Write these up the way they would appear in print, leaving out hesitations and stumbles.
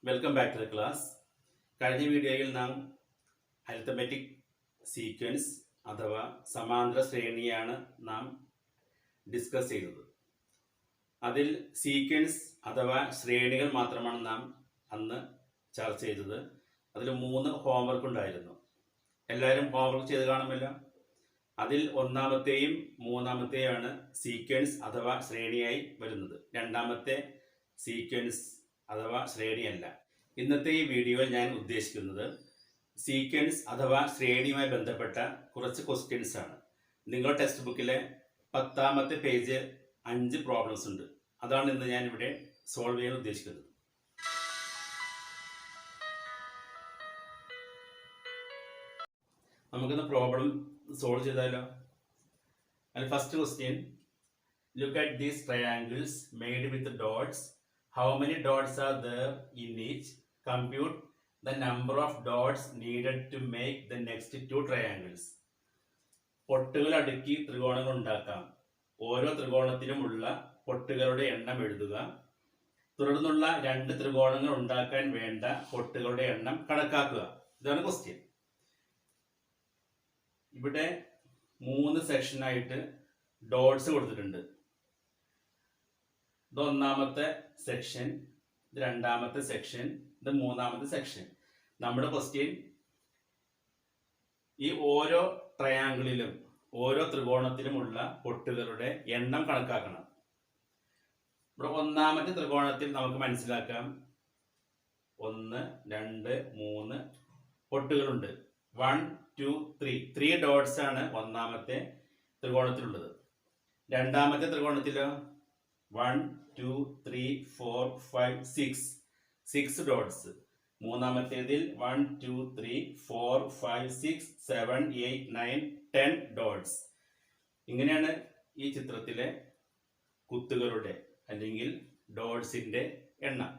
Welcome back to the class. കഴിഞ്ഞ വീഡിയോയിൽ നാം അരിത്തമെറ്റിക് സീക്വൻസ് അഥവാ സമാന്തര ശ്രേണിയാണ് നാം ഡിസ്കസ് ചെയ്തത്. അതിൽ സീക്വൻസ് അഥവാ ശ്രേണികൾ മാത്രമാണ് നാം അന്ന് ചർച്ച ചെയ്തത്. അതിൽ 3 ഹോംവർക്ക് ഉണ്ടായിരുന്നു. എല്ലാവരും ഹോംവർക്ക് ചെയ്ത് കാണുമല്ലോ. അതിൽ ഒന്നാമത്തെയും മൂന്നാമത്തെയാണ് സീക്വൻസ് അഥവാ ശ്രേണിയായി വരുന്നത്. രണ്ടാമത്തെ സീക്വൻസ് അഥവാ ശ്രേണിയല്ല. ഇന്നത്തെ ഈ വീഡിയോയിൽ ഞാൻ ഉദ്ദേശിക്കുന്നത് സീക്വൻസ് അഥവാ ശ്രേണിയുമായി ബന്ധപ്പെട്ട കുറച്ച് ക്വസ്റ്റ്യൻസ് ആണ്. നിങ്ങളുടെ ടെക്സ്റ്റ് ബുക്കിലെ 10ാമത്തെ പേജ് 5 പ്രോബ്ലംസ് ഉണ്ട്. അതാണ് ഇന്ന് ഞാൻ ഇവിടെ സോൾവ് ചെയ്യാൻ ഉദ്ദേശിക്കുന്നത്. നമുക്കിന്ന് പ്രോബ്ലം സോൾവ് ചെയ്താലോ. First question, look at these triangles made with dots. How many dots are there in each? Compute the number of dots needed to make the next 2 triangles. പൊട്ടുകൾ അടുക്കി ത്രികോണങ്ങൾ ഉണ്ടാക്കാം. ഓരോ ത്രികോണത്തിലുമുള്ള പൊട്ടുകളുടെ എണ്ണം എഴുതുക. തുടർന്നുള്ള 2 ത്രികോണങ്ങൾ ഉണ്ടാക്കാൻ വേണ്ട പൊട്ടുകളുടെ എണ്ണം കണക്കാക്കുക. ഇതാണ് ക്വസ്റ്റ്യൻ. ഇവിടെ 3 സെക്ഷനായിട്ട് ഡോട്ട്സ് കൊടുത്തിട്ടുണ്ട്. ഇത് ഒന്നാമത്തെ സെക്ഷൻ, ഇത് രണ്ടാമത്തെ സെക്ഷൻ, ഇത് മൂന്നാമത്തെ സെക്ഷൻ. നമ്മുടെ ക്വസ്റ്റ്യൻ ഈ ഓരോ ട്രയാങ്കിളിലും ഓരോ ത്രികോണത്തിലുമുള്ള പൊട്ടുകളുടെ എണ്ണം കണക്കാക്കണം. ഇവിടെ ഒന്നാമത്തെ ത്രികോണത്തിൽ നമുക്ക് മനസ്സിലാക്കാം 1, 2, 3 പൊട്ടുകളുണ്ട്. 1, 2, 3 ഡോട്ട്സ് ആണ് ഒന്നാമത്തെ ത്രികോണത്തിലുള്ളത്. രണ്ടാമത്തെ ത്രികോണത്തിലോ 1, 2, 3, 4, 5, 6 ഡോട്ട്സ്. മൂന്നാമത്തേതിൽ 1, 2, 3, 4, 5, 6, 7, 8, 9, 10 ഡോട്ട്സ്. ഇങ്ങനെയാണ് ഈ ചിത്രത്തിലെ കുത്തുകളുടെ അല്ലെങ്കിൽ ഡോട്ട്സിന്റെ എണ്ണം.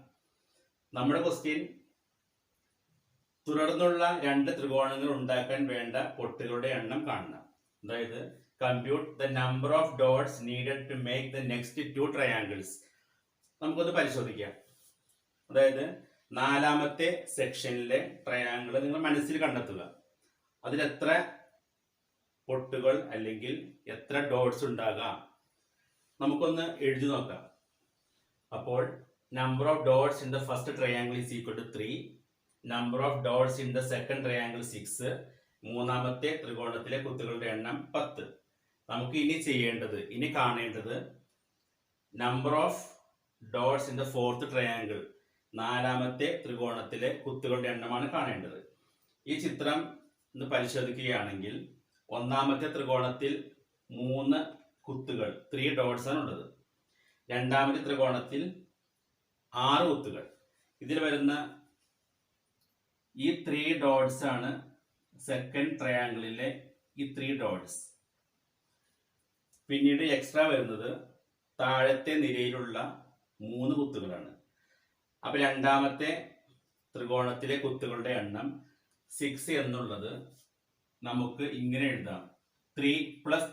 നമ്മുടെ ക്വസ്റ്റ്യൻ തുടർന്നുള്ള 2 ത്രികോണങ്ങൾ ഉണ്ടാക്കാൻ വേണ്ട പൊട്ടുകളുടെ എണ്ണം കാണണം. അതായത് compute the number of dots needed to make the next 2 triangles. നമുക്കൊന്ന് പരിശോധിക്കാം. അതായത് 4ാമത്തെ സെക്ഷനിലെ ട്രയാങ്കിൾ നിങ്ങൾ മനസ്സിൽ കണ്ടെത്തുക. അതിൽ എത്ര പൊട്ടുകൾ അല്ലെങ്കിൽ എത്ര ഡോട്ട്സ് ഉണ്ടാകാം നമുക്കൊന്ന് എഴുതി നോക്കാം. അപ്പോൾ number of dots in the first triangle is equal to 3. number of dots in the second triangle 6. മൂന്നാമത്തെ ത്രികോണത്തിലെ കുത്തുകളുടെ എണ്ണം 10. നമുക്ക് ഇനി കാണേണ്ടത് number of dots in the fourth triangle, 4ാമത്തെ ത്രികോണത്തിലെ കുത്തുകളുടെ എണ്ണമാണ് കാണേണ്ടത്. ഈ ചിത്രം ഒന്ന് പരിശോധിക്കുകയാണെങ്കിൽ ഒന്നാമത്തെ ത്രികോണത്തിൽ 3 കുത്തുകൾ 3 ഡോട്ട്സ് ആണ് ഉള്ളത്. രണ്ടാമത്തെ ത്രികോണത്തിൽ 6 കുത്തുകൾ. ഇതിൽ വരുന്ന ഈ 3 ഡോട്ട്സ് ആണ് സെക്കൻഡ് ട്രയാങ്കിളിലെ ഈ 3 ഡോട്ട്സ്. പിന്നീട് എക്സ്ട്രാ വരുന്നത് താഴത്തെ നിരയിലുള്ള 3 കുത്തുകളാണ്. അപ്പൊ രണ്ടാമത്തെ ത്രികോണത്തിലെ കുത്തുകളുടെ എണ്ണം 6 എന്നുള്ളത് നമുക്ക് ഇങ്ങനെ എഴുതാം: 3 +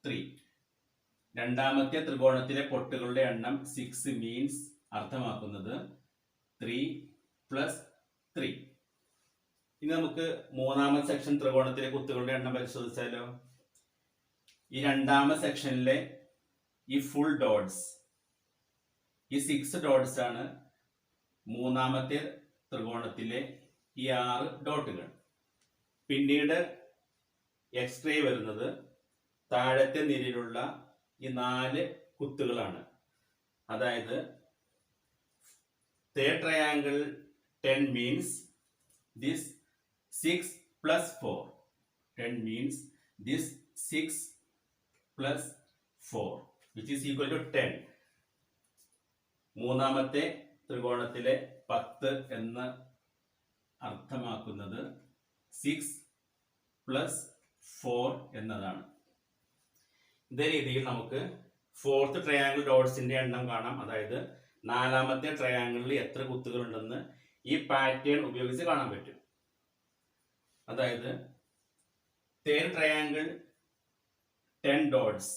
3. രണ്ടാമത്തെ ത്രികോണത്തിലെ പൊട്ടുകളുടെ എണ്ണം 6 മീൻസ് അർത്ഥമാക്കുന്നത് 3 + 3. ഇനി നമുക്ക് മൂന്നാമത്തെ സെക്ഷൻ ത്രികോണത്തിലെ കുത്തുകളുടെ എണ്ണം പരിശോധിച്ചാലോ. ഈ രണ്ടാമത്തെ സെക്ഷനിലെ ഈ ഫുൾ ഡോട്ട്സ്, ഈ 6 ഡോട്ട്സ് ആണ് മൂന്നാമത്തെ ത്രികോണത്തിലെ ഈ 6 ഡോട്ടുകൾ. പിന്നീട് എക്സ്ട്രാ വരുന്നത് താഴത്തെ നിരയിലുള്ള ഈ 4 കുത്തുകളാണ്. അതായത് third triangle 10 means this 6 + 4. 10 means this 6 + 4 which is equal to 10. മൂന്നാമത്തെ ത്രികോണത്തിലെ 10 എന്ന് അർത്ഥമാക്കുന്നത് 6 + 4 എന്നതാണ്. ഇതേ രീതിയിൽ നമുക്ക് ഫോർത്ത് ട്രയാങ്കിൾ ഡോട്ട്സിന്റെ എണ്ണം കാണാം. അതായത് 4ാമത്തെ ട്രയാങ്കിളിൽ എത്ര കുത്തുകൾ ഉണ്ടെന്ന് ഈ പാറ്റേൺ ഉപയോഗിച്ച് കാണാൻ പറ്റും. അതായത് തേർഡ് ട്രയാങ്കിൾ 10 ഡോട്ട്സ്,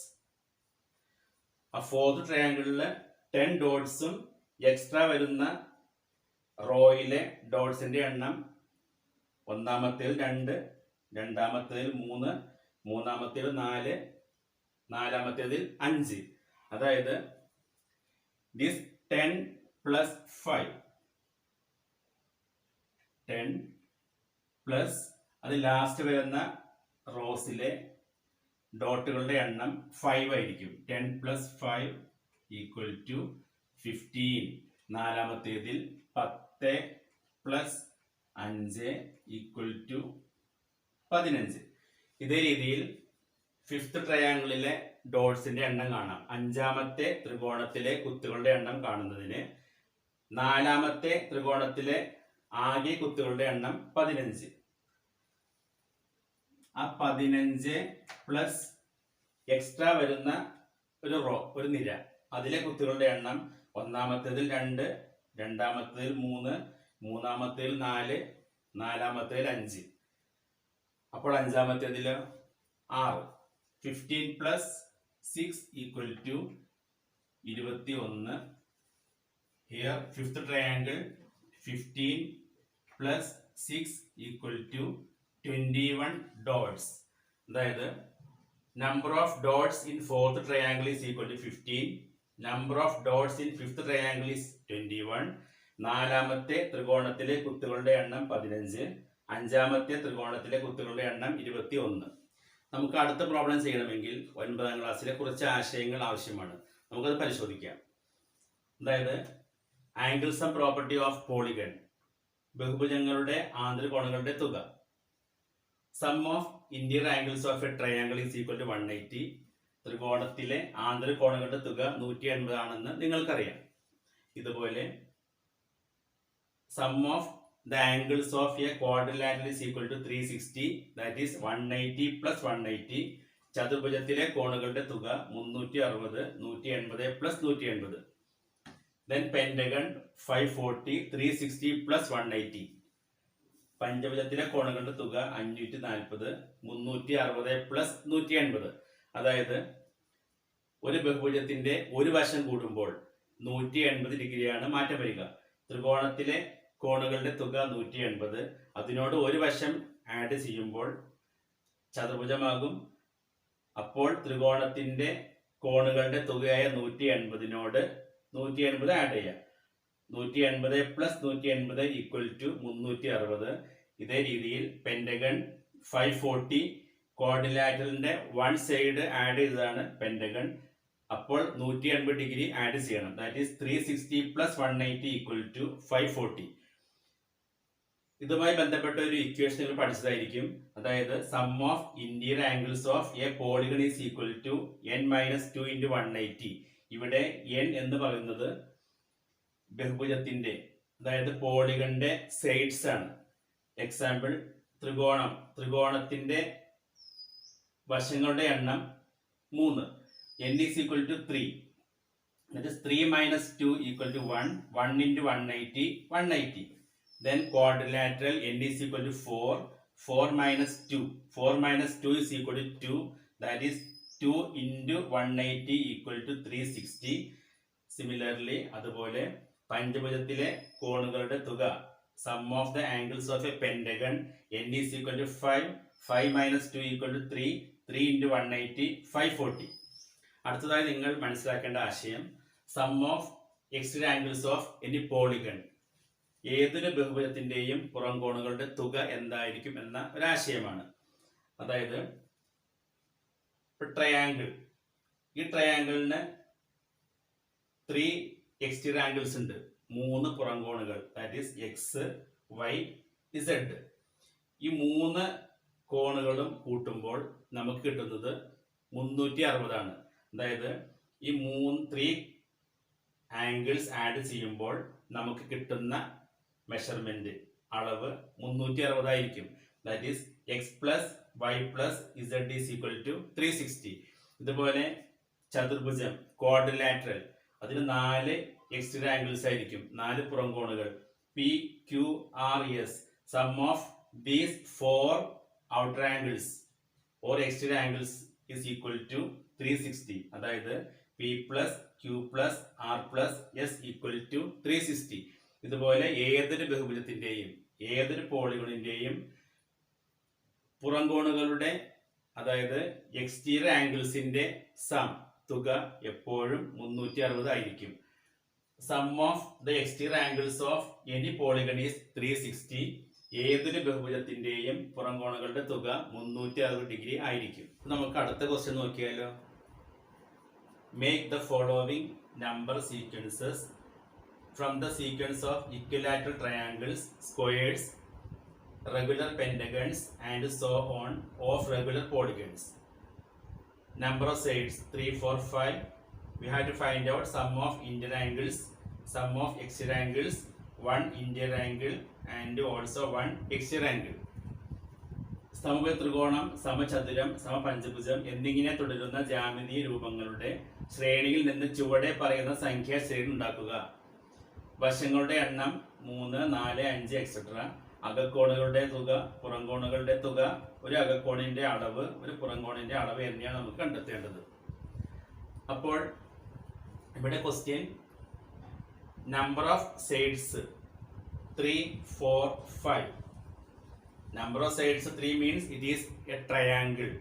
ആ ഫോർത്ത് ട്രയാങ്കിളില് 10 ഡോട്ട്സും എക്സ്ട്രാ വരുന്ന റോയിലെ ഡോട്ട്സിന്റെ എണ്ണം ഒന്നാമത്തേൽ 2, രണ്ടാമത്തേൽ 3, മൂന്നാമത്തേൽ 4, നാലാമത്തേതിൽ 5. അതായത് ദിസ് 10 പ്ലസ് 5, 10 പ്ലസ് അത് ലാസ്റ്റ് വരുന്ന റോസിലെ ഡോട്ടുകളുടെ എണ്ണം 5 ആയിരിക്കും. 10 പ്ലസ് 5 ഈക്വൽ ടു 15. നാലാമത്തേതിൽ 10 പ്ലസ് 5 ഈക്വൽ ടു 15. ഇതേ രീതിയിൽ ഫിഫ്ത്ത് ട്രയാങ്കിളിലെ ഡോട്ട്സിന്റെ എണ്ണം കാണാം. അഞ്ചാമത്തെ ത്രികോണത്തിലെ കുത്തുകളുടെ എണ്ണം കാണുന്നതിന് നാലാമത്തെ ത്രികോണത്തിലെ ആകെ കുത്തുകളുടെ എണ്ണം 15. ആ 15 പ്ലസ് എക്സ്ട്രാ വരുന്ന ഒരു റോ, ഒരു നിര, അതിലെ കുത്തുകളുടെ എണ്ണം ഒന്നാമത്തേതിൽ 2, രണ്ടാമത്തേതിൽ 3, മൂന്നാമത്തേതിൽ 4, നാലാമത്തേതിൽ 5. അപ്പോൾ അഞ്ചാമത്തേതിൽ 6. 15 plus 6 equal to 21. Here fifth triangle 15 plus 6 equal to 21 dots. അതായത് number of dots in fourth triangle is equal to 15. Number of dots in fifth triangle is 21. നാലാമത്തെ ത്രികോണത്തിലെ കുത്തുകളുടെ എണ്ണം 15. അഞ്ചാമത്തെ ത്രികോണത്തിലെ കുത്തുകളുടെ എണ്ണം 21. നമുക്ക് അടുത്ത പ്രോബ്ലം ചെയ്യണമെങ്കിൽ 9ാം ക്ലാസ്സിലെ കുറച്ച് ആശയങ്ങൾ ആവശ്യമാണ്. നമുക്കത് പരിശോധിക്കാം. അതായത് angle sum property of polygon, ബഹുഭുജങ്ങളുടെ ആന്തരികോണങ്ങളുടെ തുക. Sum of interior angles of a triangle is equal to 180. ത്രികോണത്തിലെ ആന്തരികോണങ്ങളുടെ തുക 180 ആണെന്ന് നിങ്ങൾക്കറിയാം. ഇതുപോലെ sum of the angles of a quadrilateral is equal to 360, that is 180 plus 180. ചതുർഭുജത്തിലെ കോണുകളുടെ തുക 360, 180 plus 180. Then pentagon 540, 360 plus 180. പഞ്ചഭുജത്തിലെ കോണുകളുടെ തുക 540, 360 plus 180. അതായത് ഒരു ബഹുഭുജത്തിന്റെ ഒരു വശം കൂടുമ്പോൾ 180 ഡിഗ്രിയാണ് മാറ്റം വരിക. ത്രികോണത്തിലെ കോണുകളുടെ തുക 180, അതിനോട് ഒരു വശം ആഡ് ചെയ്യുമ്പോൾ ചതുർഭുജമാകും. അപ്പോൾ ത്രികോണത്തിന്റെ കോണുകളുടെ തുകയായ 180നോട് 180 ആഡ് ചെയ്യാം. 180 പ്ലസ് 180 ഈക്വൽ ടു 360. ഇതേ രീതിയിൽ പെന്റഗൺ 540 ക്വാഡ്രിലാറ്ററലിന്റെ വൺ സൈഡ് ആഡ് ചെയ്തതാണ് പെന്റഗൺ. അപ്പോൾ 180 ഡിഗ്രി ആഡ് ചെയ്യണം. That is 360 plus 180 equal to 540. ഇതുമായി ബന്ധപ്പെട്ട ഒരു ഇക്വേഷൻ നിങ്ങൾ പഠിച്ചതായിരിക്കും. അതായത് sum of interior angles of a polygon is equal to n minus 2 into 180. ഇവിടെ n എന്ന് പറയുന്നത് ബഹുഭുജത്തിന്റെ, അതായത് പോളിഗണിന്റെ സൈഡ്സ് ആണ്. എക്സാമ്പിൾ ത്രികോണത്തിന്റെ വശങ്ങളുടെ എണ്ണം 3. n is equal to 3. That is 3 minus 2 equal to 1. 1 into 180, 180. Then quadrilateral n is equal to 4. 4 minus 2. 4 minus 2 is equal to 2. That is 2 into 180 equal to 360. Similarly, അതുപോലെ പഞ്ചഭുജത്തിലെ കോണുകളുടെ തുക, sum of the angles of a pentagon, n is equal to 5. 5 minus 2 equal to 3. 3 into 180, 540. അടുത്തതായി നിങ്ങൾ മനസ്സിലാക്കേണ്ട ആശയം sum of exterior angles of any polygon, ഏതൊരു ബഹുഭുജത്തിന്റെയും പുറം കോണുകളുടെ തുക എന്തായിരിക്കും എന്ന ഒരാശയമാണ്. അതായത് ട്രയാങ്കിൾ, ഈ ട്രയാങ്കിളിന് 3 എക്സ്റ്റീരിയർ ആംഗിൾസ് ഉണ്ട്, 3 പുറം കോണുകൾ, that is X, Y, Z. ഈ 3 കോണുകളും കൂട്ടുമ്പോൾ നമുക്ക് കിട്ടുന്നത് 360 ആണ്. അതായത് ഈ 3 ആംഗിൾസ് ആഡ് ചെയ്യുമ്പോൾ നമുക്ക് കിട്ടുന്ന മെഷർമെന്റ് അളവ് 360 ആയിരിക്കും. That is X plus Y plus Z is equal to 360. ഇതുപോലെ ചതുർഭുജം ക്വാഡ്രിലാറ്ററൽ, അതിന് 4 എക്സ്റ്റീരിയർ ആംഗിൾസ് ആയിരിക്കും, 4 പുറം കോണുകൾ, P Q R S. Sum of these 4 outer angles or exterior angles is equal to 360. അതായത് P plus Q plus R plus S equal to 360. ഇതുപോലെ ഏതൊരു ബഹുഭുജത്തിന്റെയും ഏതൊരു പോളിഗോണിന്റെയും പുറംകോണുകളുടെ അതായത് എക്സ്റ്റീരിയർ ആംഗിൾസിന്റെ സം തുക എപ്പോഴും 360 ആയിരിക്കും. Sum of the exterior angles of any polygon is 360. ഏതൊരു ബഹുഭുജത്തിന്റെയും പുറംകോണുകളുടെ തുക 360 ഡിഗ്രി ആയിരിക്കും. നമുക്ക് അടുത്ത ക്വസ്റ്റ്യൻ നോക്കിയാലോ. Make the following number sequences from the sequence of equilateral triangles, squares, regular pentagons and so on of regular polygons. Number of sides 3, 4, 5. We have to find out sum of interior angles, sum of exterior angles, one interior angle and also one exterior angle. സമഭുജ ത്രികോണം, സമചതുരം, സമപഞ്ചഭുജം എന്നിങ്ങനെ തുടരുന്ന ജ്യാമിതീയ രൂപങ്ങളുടെ ശ്രേണിയിൽ നിന്ന് ചുവടെ പറയുന്ന സംഖ്യാ ശ്രേണി ഉണ്ടാക്കുക. വശങ്ങളുടെ എണ്ണം 3, 4, 5 എക്സെട്ര. അകക്കോണുകളുടെ തുക, പുറംകോണുകളുടെ തുക, ഒരു അകക്കോണിന്റെ അളവ്, ഒരു പുറംകോണിന്റെ അളവ് എന്നിവയാണ് നമുക്ക് കണ്ടെത്തേണ്ടത്. അപ്പോൾ ഇവിടെ question number of sides 3, 4, 5. Number of sides 3 means it is a triangle.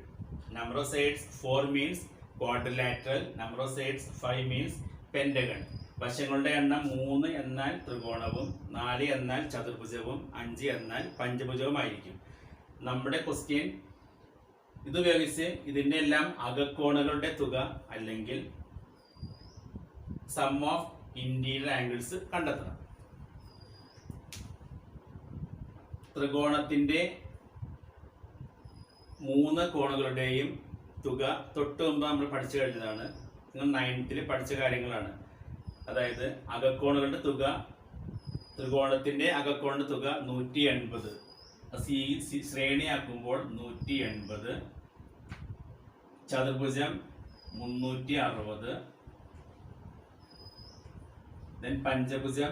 Number of sides 4 means quadrilateral. Number of sides 5 means pentagon. വശങ്ങളുടെ എണ്ണം 3 എന്നാൽ ത്രികോണവും, 4 എന്നാൽ ചതുർഭുജവും, 5 എന്നാൽ പഞ്ചഭുജവുമായിരിക്കും. നമ്മുടെ ക്വസ്റ്റ്യൻ ഇതുപയോഗിച്ച് ഇതിൻ്റെ എല്ലാം അകക്കോണുകളുടെ തുക അല്ലെങ്കിൽ സം ഓഫ് ഇന്റീരിയർ ആംഗിൾസ് കണ്ടെത്തണം. ത്രികോണത്തിന്റെ 3 കോണുകളുടെയും തുക തൊട്ട് മുമ്പ് നമ്മൾ പഠിച്ചു കഴിഞ്ഞതാണ്. നിങ്ങൾ 9th പഠിച്ച കാര്യങ്ങളാണ്. അതായത് അകക്കോണുകളുടെ തുക, ത്രികോണത്തിന്റെ അകക്കോണിന്റെ തുക 180. ശ്രേണിയാക്കുമ്പോൾ 180. ചതുർഭുജം 360. പഞ്ചഭുജം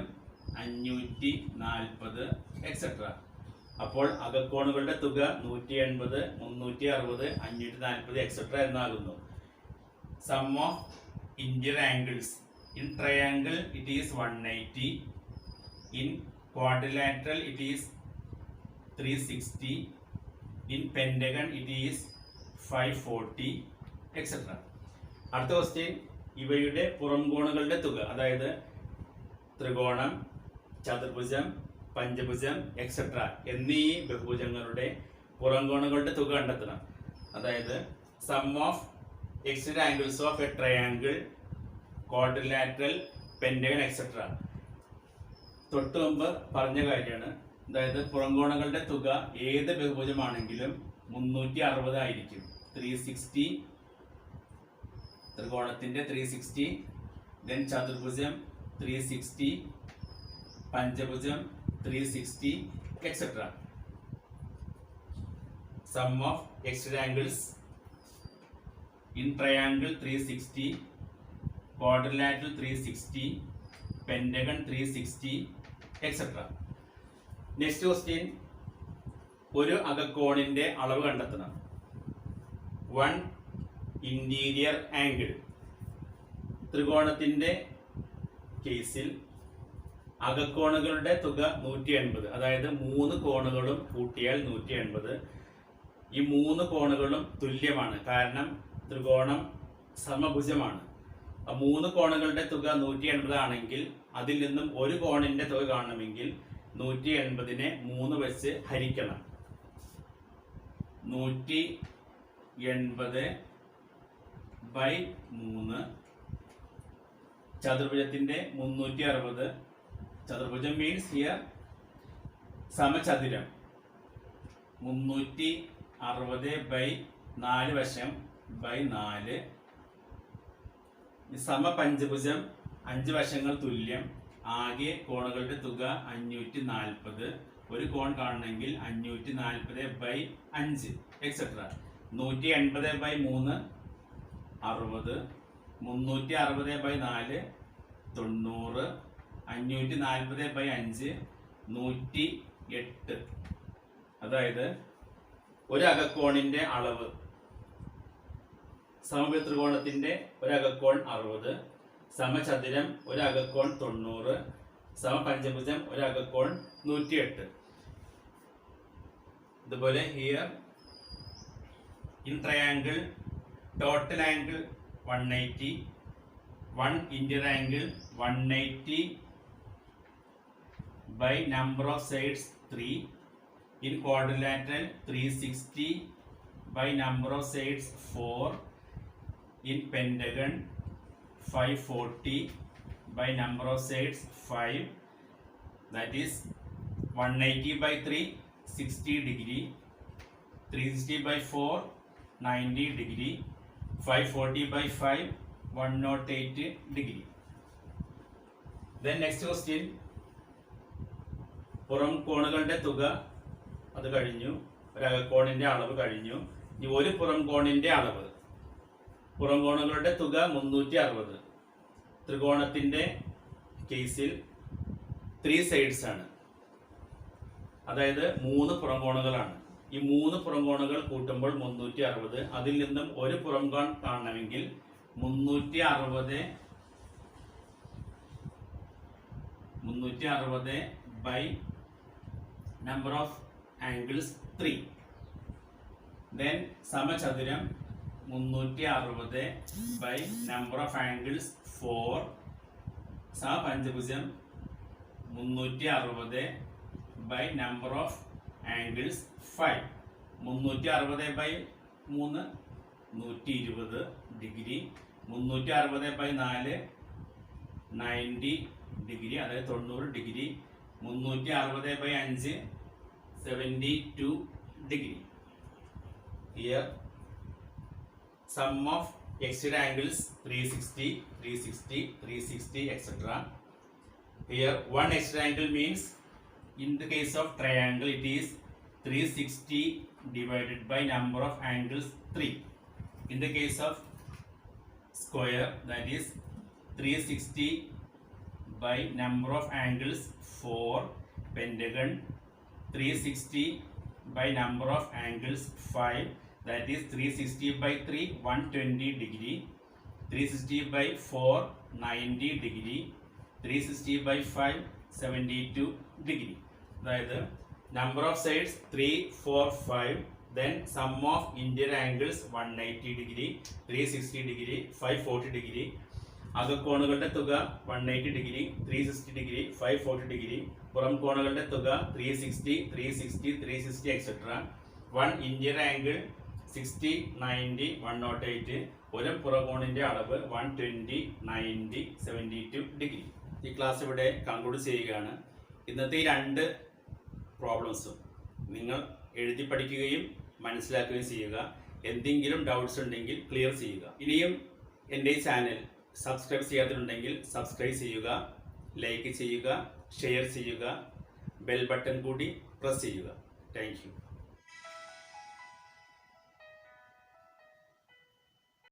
540 എക്സെട്ര. അപ്പോൾ അകക്കോണുകളുടെ തുക 180, 360, 540 എക്സെട്ര എന്നാകുന്നു. Sum of interior angles in triangle it is 180, in quadrilateral it is 360, in pentagon it is 540 etc. അടുത്ത ക്വസ്റ്റ്യൻ ഇവയുടെ പുറംകോണുകളുടെ തുക, അതായത് ത്രികോണം, ചതുർഭുജം, പഞ്ചഭുജം എക്സെട്ര എന്നീ ബഹുഭുജങ്ങളുടെ പുറംകോണുകളുടെ തുക കണ്ടെത്തണം. അതായത് sum of exterior angles of a triangle, quadrilateral, pentagon etcetera തൊട്ട് മുമ്പ് പറഞ്ഞ കാര്യമാണ്. അതായത് പുറംകോണുകളുടെ തുക ഏത് ബഹുഭുജമാണെങ്കിലും 360 ആയിരിക്കും. 360 ത്രികോണത്തിന്റെ 360, ദെൻ ചതുർഭുജം 360, പഞ്ചഭുജം 360 etcetera. Sum of exterior angles in triangle 360, quadrilateral 360, pentagon 360 etc. Next question, ഒരു അകക്കോണിന്റെ അളവ് കണ്ടെത്തണം. 1 ഇന്റീരിയർ ആംഗിൾ. ത്രികോണത്തിന്റെ കേസിൽ അകക്കോണുകളുടെ തുക 180, അതായത് 3 കോണുകളും കൂട്ടിയാൽ 180. ഈ 3 കോണുകളും തുല്യമാണ്, കാരണം ത്രികോണം സമഭുജമാണ്. 3 കോണുകളുടെ തുക 180 ആണെങ്കിൽ അതിൽ നിന്നും ഒരു കോണിന്റെ തുക കാണണമെങ്കിൽ 180നെ 3 വെച്ച് ഹരിക്കണം. 180/3. ചതുർഭുജത്തിന്റെ 360. ചതുർഭുജം മീൻസ് ഹിയർ സമചതുരം. 360/4 വശം ബൈ 4. സമപഞ്ചഭുജം 5 വശങ്ങൾ തുല്യം. ആകെ കോണുകളുടെ തുക 540. ഒരു കോൺ കാണണമെങ്കിൽ 540/5 എക്സെട്ര. 180/3 60, 360/4 90, 540/5 108. അതായത് ഒരു അകക്കോണിന്റെ അളവ്, സമഭുജ ത്രികോണത്തിന്റെ ഒരു അകക്കോൺ 60, സമചതുരം ഒരു അകക്കോൺ 90, സമപഞ്ചഭുജം ഒരു അകക്കോൺ 108. ഇതുപോലെ here in triangle total angle 180, 1 interior angle 180 by number of sides 3, in quadrilateral 360 by number of sides 4, in pentagon 540 by number of sides 5, that is 180 by 3 60 degree, 360 by 4 90 degree, 540 by 5 108 degree. Then next question, പുറം കോണുകളുടെ തുക അത് കഴിഞ്ഞു, ഒരകക്കോണിന്റെ അളവ് കഴിഞ്ഞു. ഇനി ഒരു പുറം കോണിന്റെ അളവ്. പുറം കോണുകളുടെ തുക 360. ത്രികോണത്തിന്റെ കേസിൽ 3 sides ആണ്, അതായത് 3 പുറം കോണുകളാണ്. ഈ 3 പുറം കോണുകൾ കൂട്ടുമ്പോൾ 360. അതിൽ നിന്നും ഒരു പുറം കോൺ കാണണമെങ്കിൽ 360 by number of angles 3. Then സമചതുരം 360 by number of angles 4. സമപഞ്ചഭുജം 360 by number of angles 5. 360 by 3 120 degree, 360 by 4 90 degree, അതായത് 90 degree, 360 by 5 72 degree. Here sum of exterior angles 360, 360, 360, etc. Here one exterior angle means, in the case of triangle it is 360 divided by number of angles 3. In the case of square, that is 360 by number of angles 4. Pentagon 360 by number of angles 5, that is 360 by 3 120 degree, 360 by 4 90 degree, 360 by 5 72 degree. അതായത് number of sides 3 4 5, then sum of interior angles 180 degree, 360 degree, 540 degree. അകക്കോണുകളുടെ തുക 180 degree, 360 degree, 540 degree. പുറം കോണുകളുടെ തുക 360, 360, 360, etcetera. 1 interior angle 60 90 108. ഒരു പുറകോണിന്റെ അളവ് 120 90 72 degree. ഈ class ഇവിടെ conclude ചെയ്യുകയാണ്. ഇന്നത്തെ ഈ 2 പ്രോബ്ലംസും നിങ്ങൾ എഴുതി പഠിക്കുകയും മനസ്സിലാക്കുകയും ചെയ്യുക. എന്തെങ്കിലും ഡൗട്ട്സ് ഉണ്ടെങ്കിൽ ക്ലിയർ ചെയ്യുക. ഇനിയും എൻ്റെ ഈ ചാനൽ സബ്സ്ക്രൈബ് ചെയ്യാത്തിട്ടുണ്ടെങ്കിൽ സബ്സ്ക്രൈബ് ചെയ്യുക, ലൈക്ക് ചെയ്യുക, ഷെയർ ചെയ്യുക, ബെൽ ബട്ടൺ കൂടി പ്രസ് ചെയ്യുക. Thank you.